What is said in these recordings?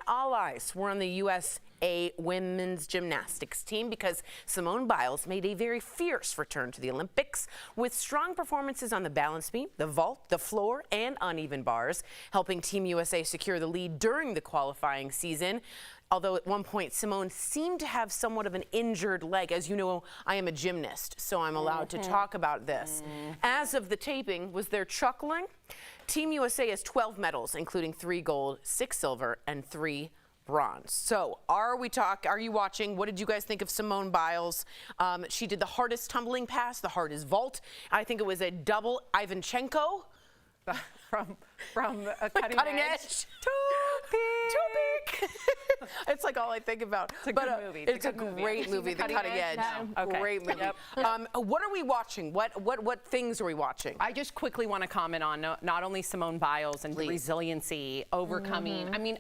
all eyes were on the USA women's gymnastics team because Simone Biles made a very fierce return to the Olympics with strong performances on the balance beam, the vault, the floor, and uneven bars, helping Team USA secure the lead during the qualifying season. Although at one point, Simone seemed to have somewhat of an injured leg. As you know, I am a gymnast, so I'm allowed to talk about this. As of the taping, was there chuckling? Team USA has 12 medals, including 3 gold, 6 silver, and 3 bronze. So are you watching? What did you guys think of Simone Biles? She did the hardest tumbling pass, the hardest vault. I think it was a double Ivanchenko. From a cutting edge. Too big. It's like all I think about. It's a good movie. It's a great movie, The Cutting Edge. No. Okay. Great movie. Yep. What are we watching? What things are we watching? I just quickly want to comment on not only Simone Biles and the resiliency, overcoming. I mean,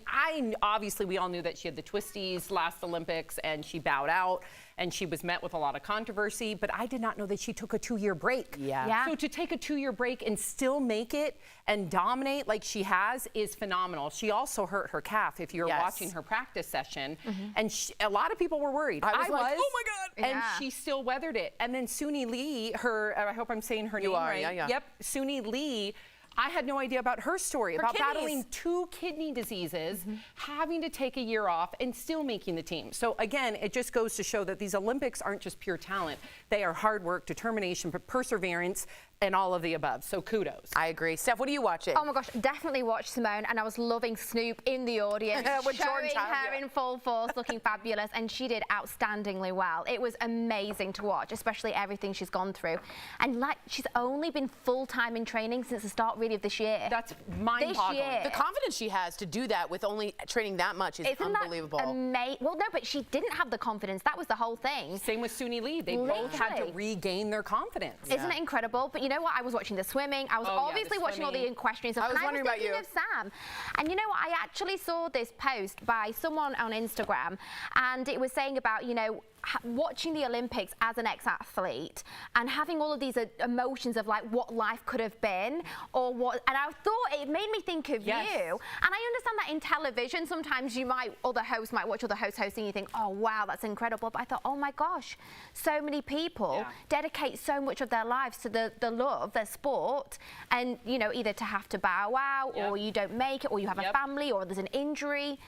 obviously we all knew that she had the twisties last Olympics and she bowed out and she was met with a lot of controversy, but I did not know that she took a 2-year break. Yeah. So to take a 2-year break and still make it and dominate like she has is phenomenal. She also hurt her calf if you're watching her practice session. And a lot of people were worried. I was like, oh my God. And she still weathered it. And then Suni Lee, I hope I'm saying her name right. Yeah. Yep, Suni Lee. I had no idea about her story, about battling 2 kidney diseases, having to take a year off, and still making the team. So again, it just goes to show that these Olympics aren't just pure talent. They are hard work, determination, perseverance, and all of the above. So kudos. I agree. Steph, what are you watching? Oh my gosh, definitely watched Simone, and I was loving Snoop in the audience, showing her in full force, looking fabulous, and she did outstandingly well. It was amazing to watch, especially everything she's gone through. And like, she's only been full-time in training since the start really of this year. That's mind-boggling. The confidence she has to do that with only training that much is unbelievable. Well, no, but she didn't have the confidence. That was the whole thing. Same with Suni Lee. They both had to regain their confidence. Isn't it incredible? But you know what? I was watching the swimming. I was obviously watching all the equestrian stuff. I was wondering about you. Of Sam. And you know what? I actually saw this post by someone on Instagram, and it was saying about, you know, watching the Olympics as an ex-athlete and having all of these emotions of like what life could have been or what, and I thought it made me think of you. And I understand that in television sometimes other hosts might watch other hosts hosting and you think, oh wow, that's incredible. But I thought, oh my gosh, so many people dedicate so much of their lives to the love, their sport, and you know, either to have to bow out or you don't make it or you have a family or there's an injury.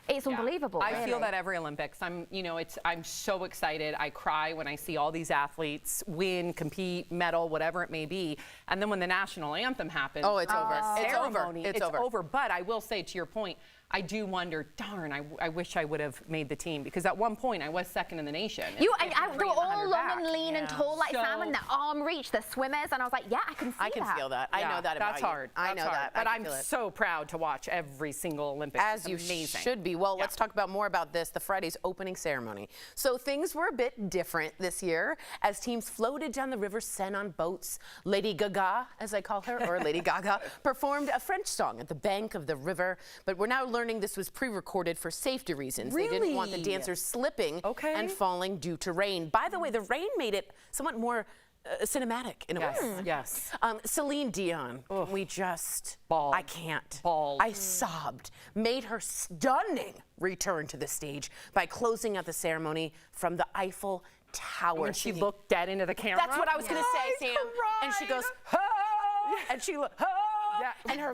It's unbelievable. I feel that every Olympics. I'm so excited. I cry when I see all these athletes win, compete, medal, whatever it may be. And then when the national anthem happens, it's over. It's over. But I will say, to your point, I do wonder, darn, I wish I would have made the team, because at one point I was second in the nation. They were all long and lean and tall like Sam, and the arm reach, the swimmers, and I was like, yeah, I can see that. I can feel that. I know that about you. That's hard. I know that. But I'm so proud to watch every single Olympics. As you should be. Well, let's talk about more about this, the Friday's opening ceremony. So things were a bit different this year as teams floated down the River Seine on boats. Lady Gaga, as I call her, or Lady Gaga, performed a French song at the bank of the river, but we're now learning this was pre-recorded for safety reasons. Really? They didn't want the dancers slipping and falling due to rain. By the way, the rain made it somewhat more cinematic in a way. Yes. Celine Dion, we just, bawled. I can't. Bawled. I sobbed. Made her stunning return to the stage by closing out the ceremony from the Eiffel Tower. When she looked dead into the camera. That's what I was going to say, Sam. And she goes, oh, and she looked, oh. And her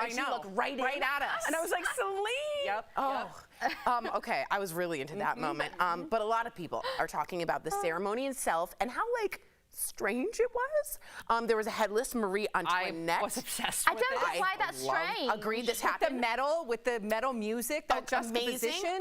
she looked right at us. And I was like, Celine. Okay, I was really into that moment. But a lot of people are talking about the ceremony itself and how strange it was. There was a headless Marie Antoinette. I was obsessed with it. I don't know why that's strange. Agreed, this happened. With the metal music, that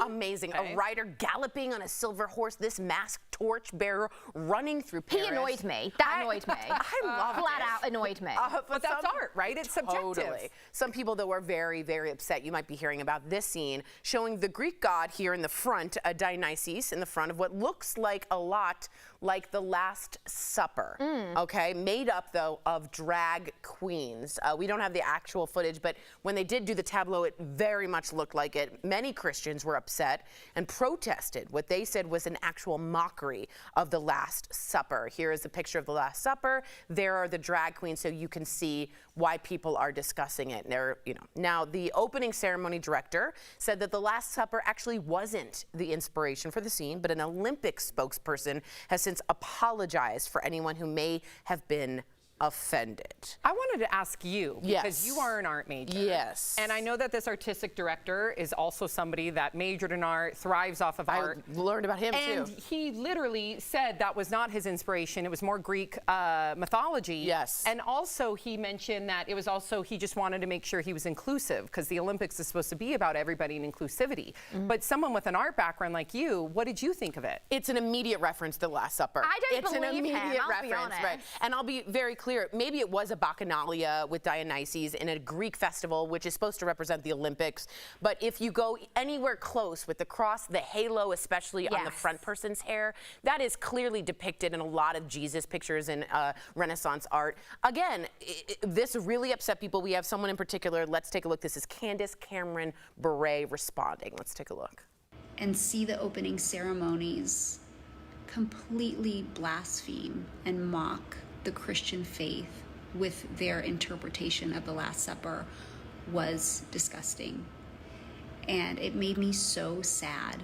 amazing. A rider galloping on a silver horse, this masked torch bearer running through Paris. He annoyed me. That annoyed me. I love it. Flat out annoyed me. But that's art, right? It's subjective. Totally. Some people, though, were very, very upset. You might be hearing about this scene showing the Greek god here in the front, Dionysus, in the front of what looks like a lot like the Last Supper. Supper, okay, made up, though, of drag queens. We don't have the actual footage, but when they did do the tableau, it very much looked like it. Many Christians were upset and protested what they said was an actual mockery of the Last Supper. Here is a picture of the Last Supper. There are the drag queens, so you can see why people are discussing it. Now, the opening ceremony director said that the Last Supper actually wasn't the inspiration for the scene, but an Olympics spokesperson has since apologized for anyone who may have been offended. I wanted to ask you, because Yes. you are an art major. Yes. And I know that this artistic director is also somebody that majored in art, thrives off of art. I learned about him, And too. he literally said that was not his inspiration. It was more Greek mythology. Yes. And also he mentioned that it was also, he just wanted to make sure he was inclusive, because the Olympics is supposed to be about everybody and inclusivity. But someone with an art background like you, what did you think of it? It's an immediate reference to the Last Supper. I don't it's believe an him, immediate I'll be reference, honest. right? And I'll be very clear. Maybe it was a bacchanalia with Dionysus in a Greek festival, which is supposed to represent the Olympics. But if you go anywhere close with the cross, the halo, especially on the Yes. front person's hair, that is clearly depicted in a lot of Jesus pictures in Renaissance art. Again, this really upset people. We have someone in particular. Let's take a look. This is Candice Cameron Bure responding. Let's take a look. And see the opening ceremonies completely blaspheme and mock the Christian faith with their interpretation of the Last Supper was disgusting. And it made me so sad.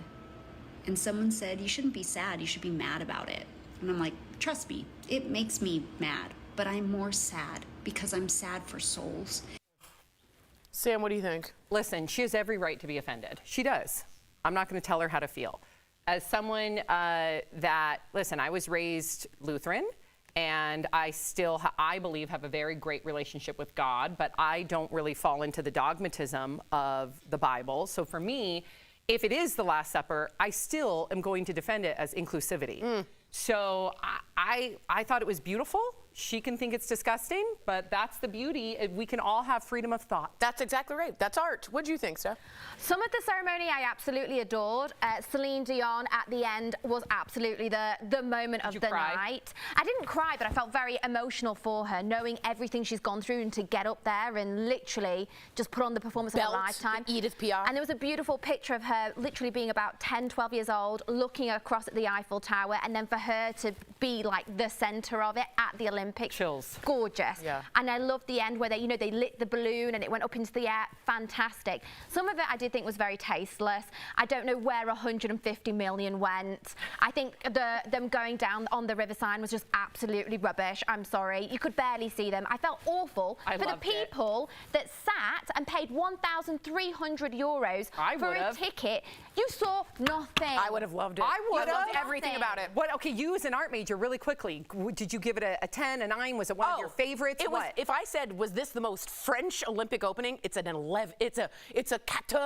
And someone said, you shouldn't be sad, you should be mad about it. And I'm like, trust me, it makes me mad, but I'm more sad because I'm sad for souls. Sam, what do you think? Listen, she has every right to be offended. She does. I'm not going to tell her how to feel. As someone listen, I was raised Lutheran, and I still, I believe, have a very great relationship with God, but I don't really fall into the dogmatism of the Bible. So for me, if it is the Last Supper, I still am going to defend it as inclusivity. So I thought it was beautiful. She can think it's disgusting, but that's the beauty. We can all have freedom of thought. That's exactly right. That's art. What do you think, Steph? Some of the ceremony I absolutely adored. Celine Dion at the end was absolutely the moment of the night. I didn't cry, but I felt very emotional for her, knowing everything she's gone through and to get up there and literally just put on the performance of her lifetime. Edith Piaf. And there was a beautiful picture of her literally being about 10, 12 years old, looking across at the Eiffel Tower, and then for her to be like the center of it at the Olympics. Chills. Gorgeous. Yeah. And I loved the end where they lit the balloon and it went up into the air. Fantastic. Some of it I did think was very tasteless. I don't know where 150 million went. I think them going down on the river sign was just absolutely rubbish. I'm sorry. You could barely see them. I felt awful for the people that sat and paid 1,300 euros for a ticket. You saw nothing. I would have loved it. I would have loved everything about it. What? Okay, you as an art major, really quickly, did you give it a 10, a 9? Was it one of your favorites? It was. If I said, was this the most French Olympic opening? It's an 11. It's a 14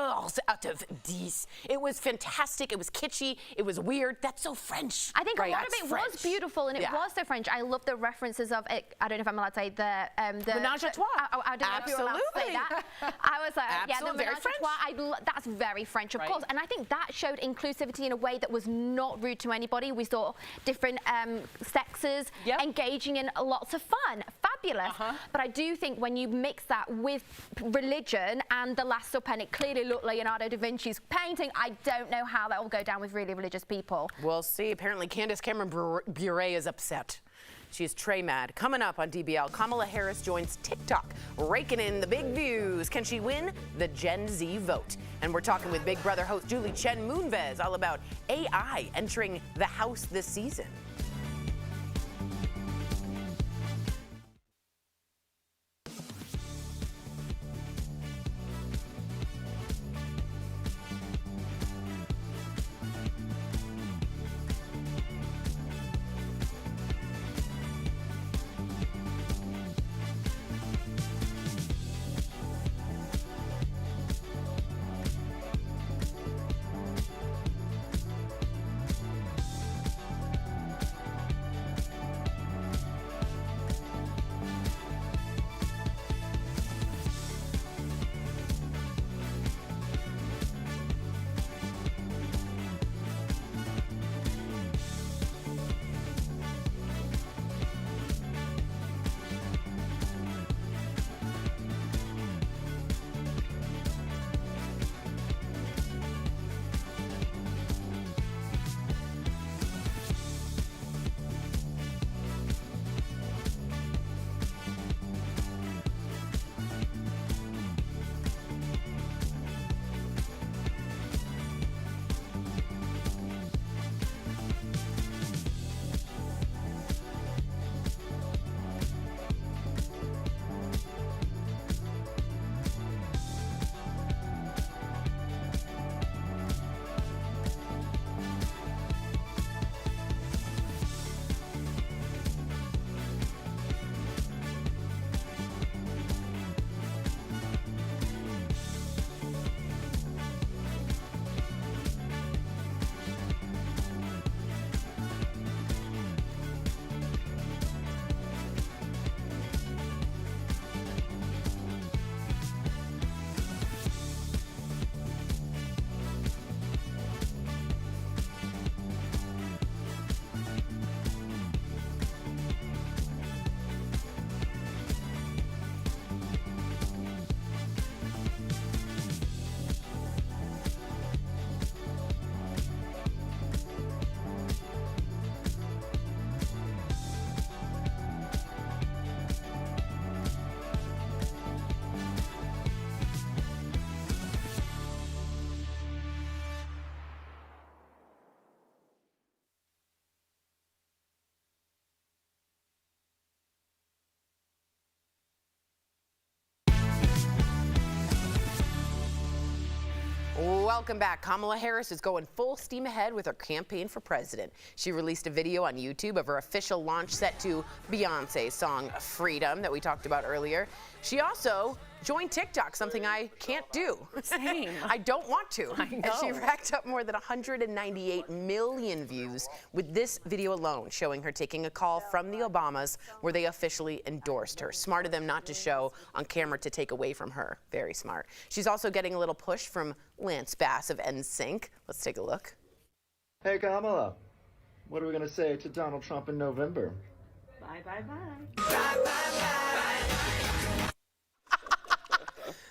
out of 10. It was fantastic. It was kitschy. It was weird. That's so French. I think a lot of That's it French. was beautiful and it was so French. I love the references of it. I don't know if I'm allowed to say the Menage a trois. I don't know if you're allowed to say that. I was like, yeah, the Absolutely. menage a trois. That's very French, of course. And I think that showed inclusivity in a way that was not rude to anybody. We saw different sexes engaging in lots of fun. Fabulous. But I do think when you mix that with religion and the Last Supper, and it clearly looked Leonardo da Vinci's painting, I don't know how that will go down with really religious people. We'll see. Apparently, Candice Cameron Bure is upset. She's tray mad. Coming up on DBL, Kamala Harris joins TikTok, raking in the big views. Can she win the Gen Z vote? And we're talking with Big Brother host Julie Chen Moonves all about AI entering the house this season. Welcome back. Kamala Harris is going full steam ahead with her campaign for president. She released a video on YouTube of her official launch set to Beyonce's song Freedom that we talked about earlier. She also joined TikTok, something I can't do. Same. I don't want to. I know. And she racked up more than 198 million views with this video alone, showing her taking a call from the Obamas where they officially endorsed her. Smart of them not to show on camera to take away from her. Very smart. She's also getting a little push from Lance Bass of NSYNC. Let's take a look. Hey Kamala, what are we going to say to Donald Trump in November? Bye, bye, bye. Bye, bye, bye.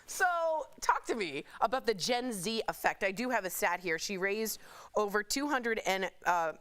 So, talk to me about the Gen Z effect. I do have a stat here. She raised over $200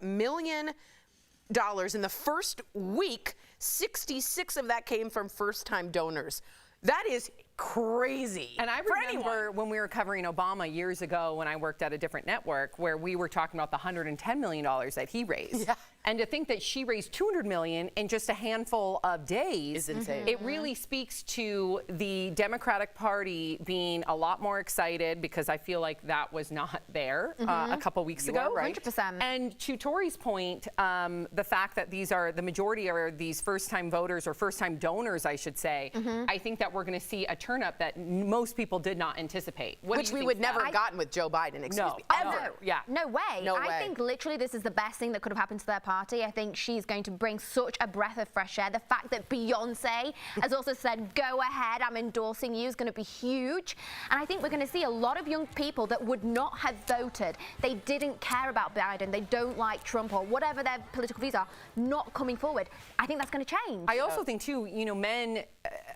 million in the first week. 66 of that came from first-time donors. That is crazy. And I remember when we were covering Obama years ago when I worked at a different network where we were talking about the $110 million that he raised. Yeah. And to think that she raised $200 million in just a handful of days is insane. It really speaks to the Democratic Party being a lot more excited, because I feel like that was not there a couple weeks ago. are right. 100%. And to Tori's point, the fact that the majority are these first-time voters or first-time donors, I should say, I think that we're going to see a turn-up that most people did not anticipate. Which we would never have gotten with Joe Biden, excuse me, ever. No. Yeah. No way. No way. I think literally this is the best thing that could have happened to their party. I think she's going to bring such a breath of fresh air. The fact that Beyonce has also said, go ahead, I'm endorsing you, is going to be huge. And I think we're going to see a lot of young people that would not have voted. They didn't care about Biden. They don't like Trump or whatever their political views are, not coming forward. I think that's going to change. I also think, too, men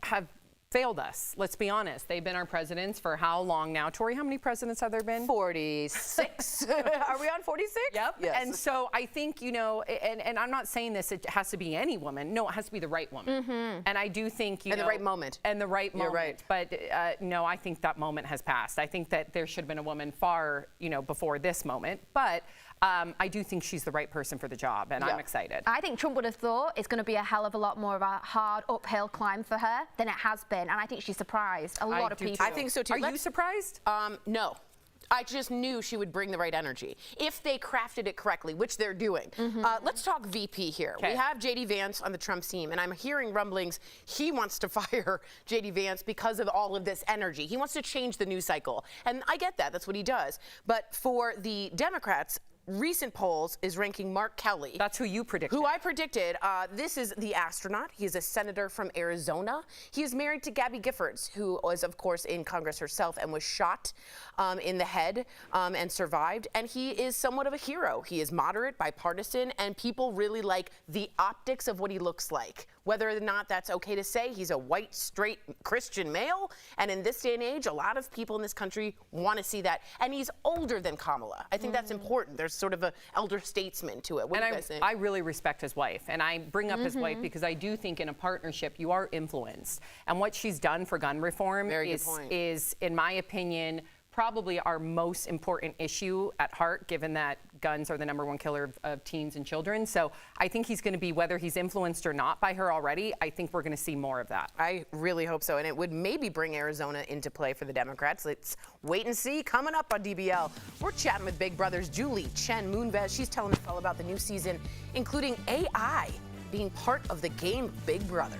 have failed us. Let's be honest. They've been our presidents for how long now? Tori, how many presidents have there been? 46. Are we on 46? Yep. Yes. And so I think, and I'm not saying this, it has to be any woman. No, it has to be the right woman. And I do think, And the right moment. And the right moment. You're right. But no, I think that moment has passed. I think that there should have been a woman far, before this moment. But I do think she's the right person for the job, and I'm excited. I think Trump would have thought it's going to be a hell of a lot more of a hard uphill climb for her than it has been. And I think she's surprised a lot of people. I think so too. Are you surprised? No. I just knew she would bring the right energy if they crafted it correctly, which they're doing. Let's talk VP here. Okay. We have J.D. Vance on the Trump team, and I'm hearing rumblings he wants to fire J.D. Vance because of all of this energy. He wants to change the news cycle, and I get that. That's what he does. But for the Democrats, recent polls is ranking Mark Kelly. That's who you predicted. Who I predicted. This is the astronaut. He is a senator from Arizona. He is married to Gabby Giffords, who was, of course, in Congress herself and was shot in the head and survived. And he is somewhat of a hero. He is moderate, bipartisan, and people really like the optics of what he looks like. Whether or not that's okay to say, he's a white, straight Christian male. And in this day and age, a lot of people in this country want to see that. And he's older than Kamala. I think that's important. There's sort of an elder statesman to it. What do you guys think? I really respect his wife. And I bring up his wife because I do think in a partnership, you are influenced. And what she's done for gun reform is, in my opinion, probably our most important issue at heart, given that guns are the #1 killer of teens and children. So I think he's going to be, whether he's influenced or not by her already, I think we're going to see more of that. I really hope so. And it would maybe bring Arizona into play for the Democrats. Let's wait and see. Coming up on DBL, we're chatting with Big Brother's Julie Chen Moonves. She's telling us all about the new season, including AI being part of the game Big Brother.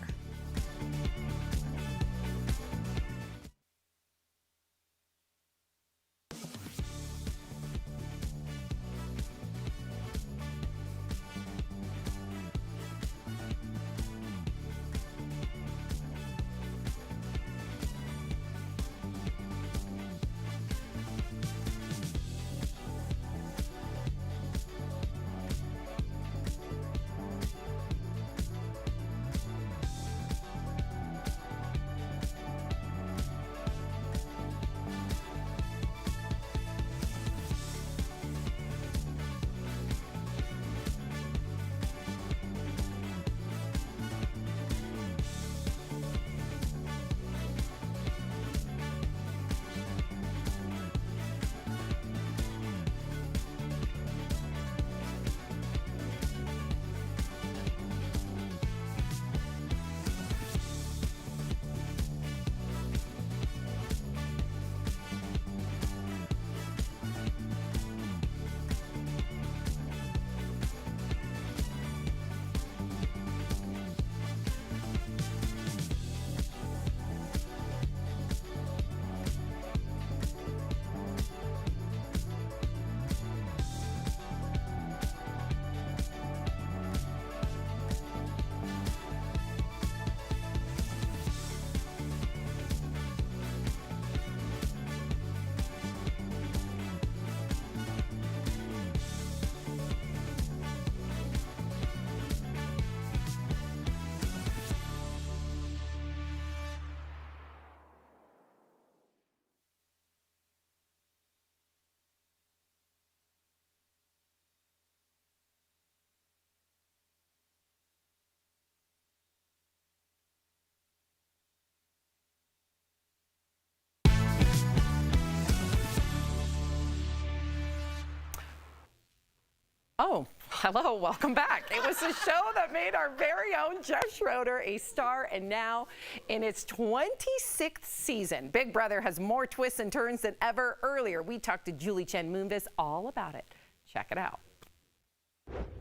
Oh, hello, welcome back. It was the show that made our very own Jeff Schroeder a star, and now in its 26th season, Big Brother has more twists and turns than ever. Earlier, we talked to Julie Chen all about it. Check it out.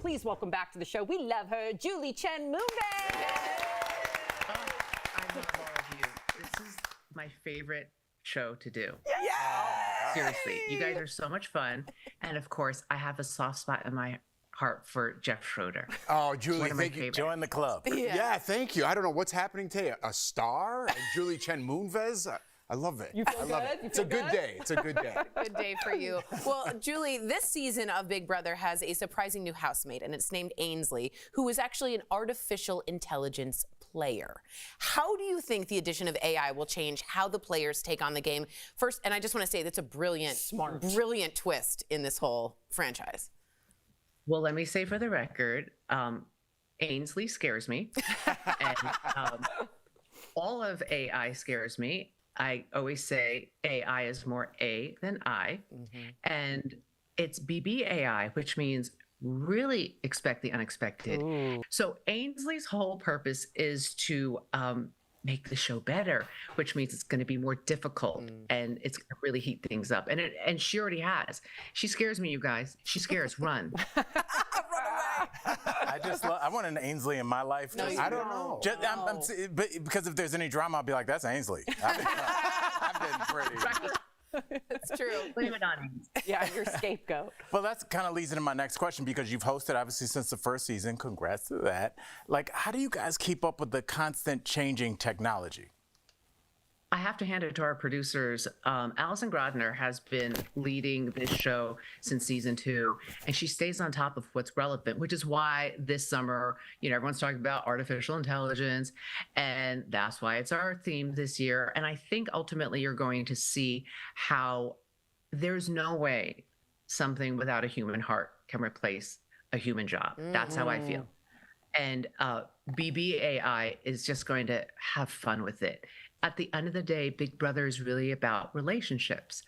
Please welcome back to the show. We love her, Julie Chen. I love all of you. This is my favorite show to do. Seriously, you guys are so much fun. And of course, I have a soft spot in my heart for Jeff Schroeder. Oh, Julie, thank you. Join the club. Yeah, thank you. I don't know what's happening today. A star? And Julie Chen Moonves? I love it. You feel good? It's a good day. It's a good day. Good day for you. Well, Julie, this season of Big Brother has a surprising new housemate, and it's named Ainsley, who is actually an artificial intelligence player. How do you think the addition of AI will change how the players take on the game? First, and I just want to say that's a brilliant twist in this whole franchise. Well, let me say for the record, Ainsley scares me. And all of AI scares me. I always say AI is more A than I. And it's BBAI, which means really expect the unexpected. Ooh. So Ainsley's whole purpose is to make the show better, which means it's going to be more difficult and it's going to really heat things up. And she already has. She scares me, you guys. She scares. Run. I want an Ainsley in my life. No, I don't know. But because if there's any drama, I'll be like, that's Ainsley. I've been pretty. It's true. Blame it on Ainsley. Yeah, your scapegoat. Well, that kind of leads into my next question, because you've hosted obviously since the first season. Congrats to that. Like, how do you guys keep up with the constant changing technology? I have to hand it to our producers. Allison Grodner has been leading this show since season 2, and she stays on top of what's relevant, which is why this summer, everyone's talking about artificial intelligence, and that's why it's our theme this year. And I think ultimately you're going to see how there's no way something without a human heart can replace a human job. That's how I feel. And BBAI is just going to have fun with it. At the end of the day, Big Brother is really about relationships.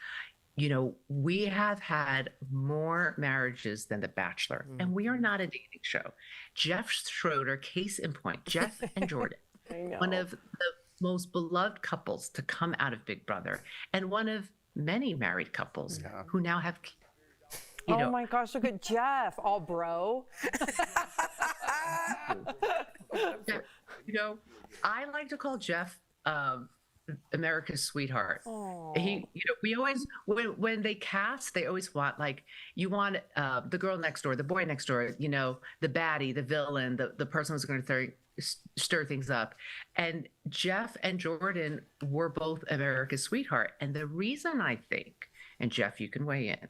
We have had more marriages than The Bachelor, and we are not a dating show. Jeff Schroeder, case in point, Jeff and Jordan, one of the most beloved couples to come out of Big Brother, and one of many married couples who now have kids. Oh my gosh, look at Jeff, all bro. I like to call Jeff America's sweetheart. He, we always, when they cast, they always want, you want the girl next door, the boy next door, the baddie, the villain, the person who's going to stir things up. And Jeff and Jordan were both America's sweetheart. And the reason I think, and Jeff, you can weigh in,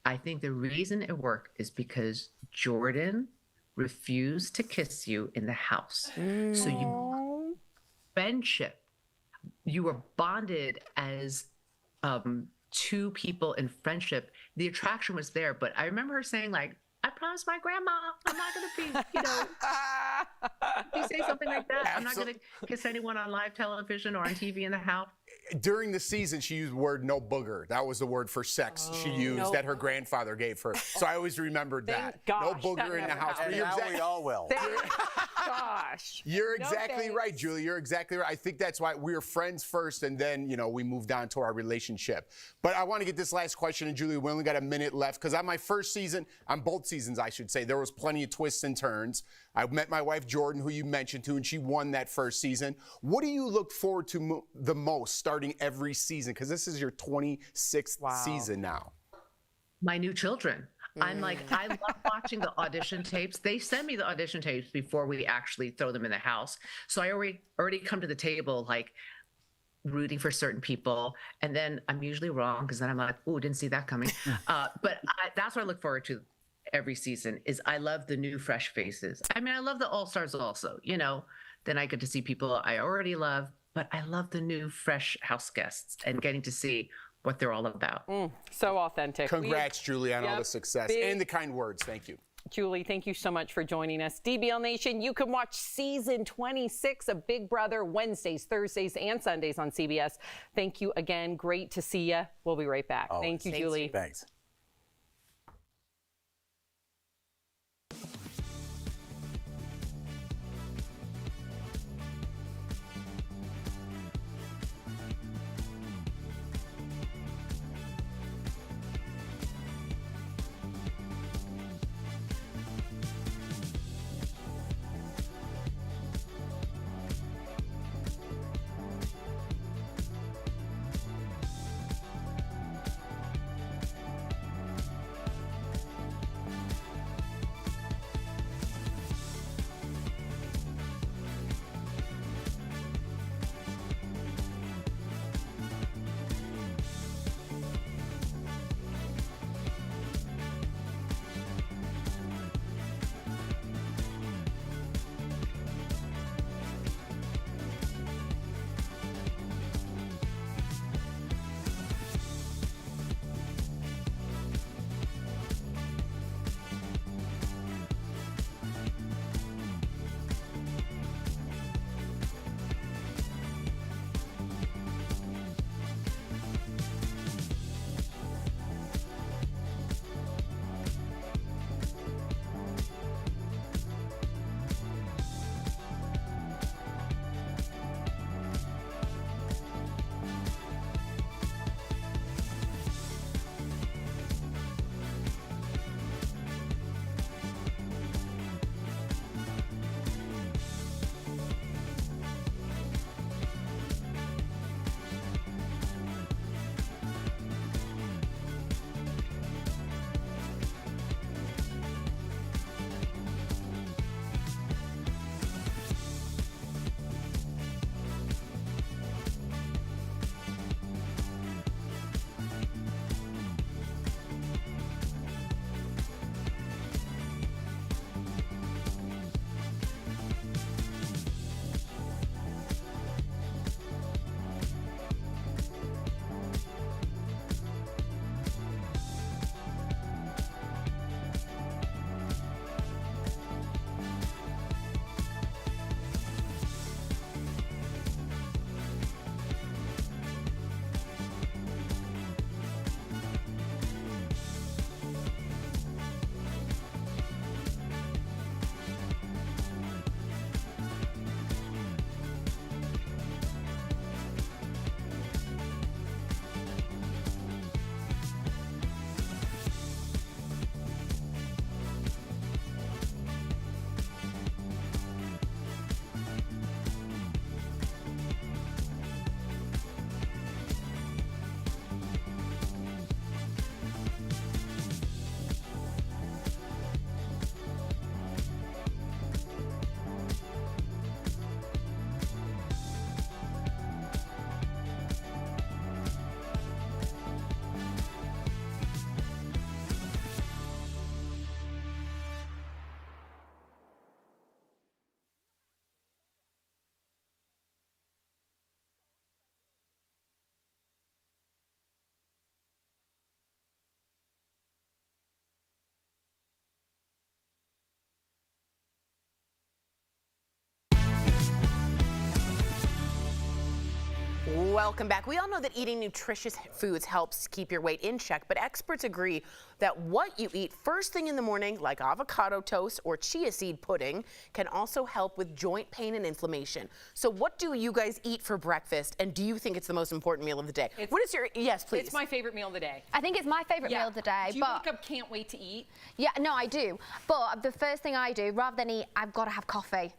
I think the reason it worked is because Jordan refused to kiss you in the house. So you friendship. You were bonded as two people in friendship. The attraction was there, but I remember her saying, I promised my grandma I'm not going to be, if you say something like that, I'm not going to kiss anyone on live television or on TV in the house. During the season, she used the word no booger. That was the word for sex she used that her grandfather gave her. So I always remembered that. No booger in the house. And now we all will. Gosh. You're exactly right, Julie. You're exactly right. I think that's why we were friends first, and then, we moved on to our relationship. But I want to get this last question, and Julie, we only got a minute left, because on my first season, on both seasons, I should say, there was plenty of twists and turns. I met my wife, Jordan, who you mentioned too, and she won that first season. What do you look forward to the most starting every season? Because this is your 26th season now. My new children. I love watching the audition tapes. They send me the audition tapes before we actually throw them in the house. So I already come to the table rooting for certain people, and then I'm usually wrong, because then I'm like, "Ooh, didn't see that coming." But that's what I look forward to every season. Is I love the new fresh faces. I mean, I love the all-stars also. Then I get to see people I already love, but I love the new fresh house guests and getting to see what they're all about. So authentic. Congrats, Julie, on all the success and the kind words. Thank you. Julie, thank you so much for joining us. DBL Nation, you can watch season 26 of Big Brother Wednesdays, Thursdays, and Sundays on CBS. Thank you again. Great to see you. We'll be right back. Thank you, Julie. Thanks. Welcome back. We all know that eating nutritious foods helps keep your weight in check, but experts agree that what you eat first thing in the morning, like avocado toast or chia seed pudding, can also help with joint pain and inflammation. So what do you guys eat for breakfast, and do you think it's the most important meal of the day? What is your, yes, please. It's my favorite meal of the day. I think it's my favorite meal of the day. Do you wake up, can't wait to eat? Yeah, no, I do. But the first thing I do, rather than eat, I've got to have coffee.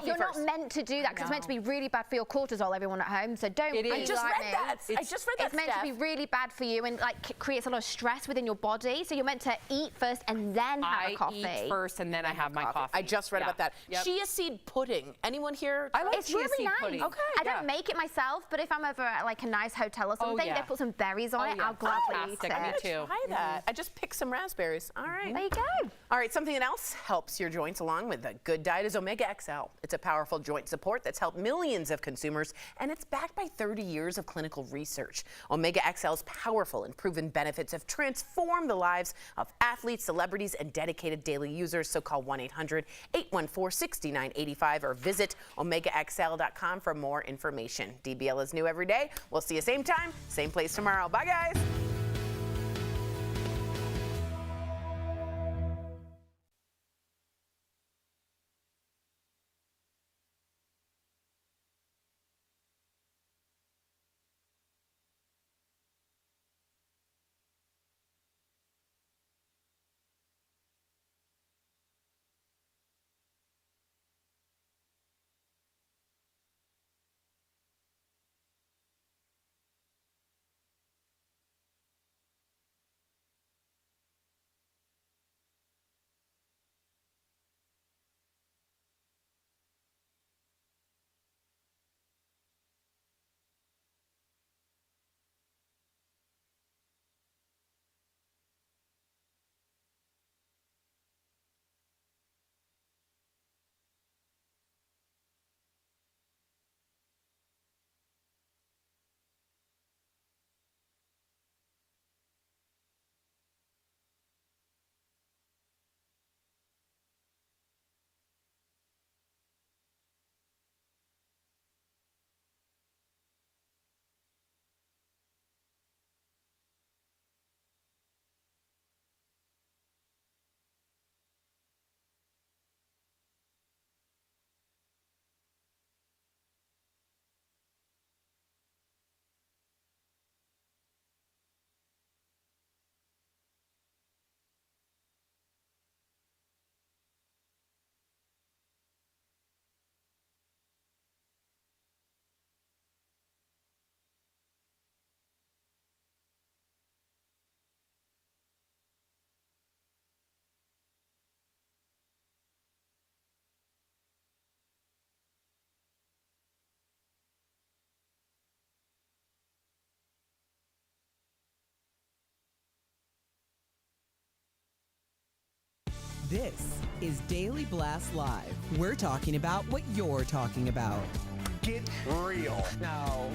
You're not meant to do that because it's meant to be really bad for your cortisol, everyone at home. So don't be like me. I just read that, It's meant to be really bad for you and like creates a lot of stress within your body. So you're meant to eat first and then have a coffee. I eat first and then I have my coffee. I just read about that. Chia seed pudding. Anyone here? I like it's chia really seed nice. pudding. Okay. I don't make it myself, but if I'm over at like a nice hotel or something, they put some berries on it. I'll gladly eat it. Me too. Try that. I just picked some raspberries. All right. There you go. All right, something that else helps your joints along with a good diet is Omega XL. It's a powerful joint support that's helped millions of consumers, and it's backed by 30 years of clinical research. Omega XL's powerful and proven benefits have transformed the lives of athletes, celebrities, and dedicated daily users. So call 1-800-814-6985 or visit omegaxl.com for more information. DBL is new every day. We'll see you same time, same place tomorrow. Bye, guys. This is Daily Blast Live. We're talking about what you're talking about. Get real. No.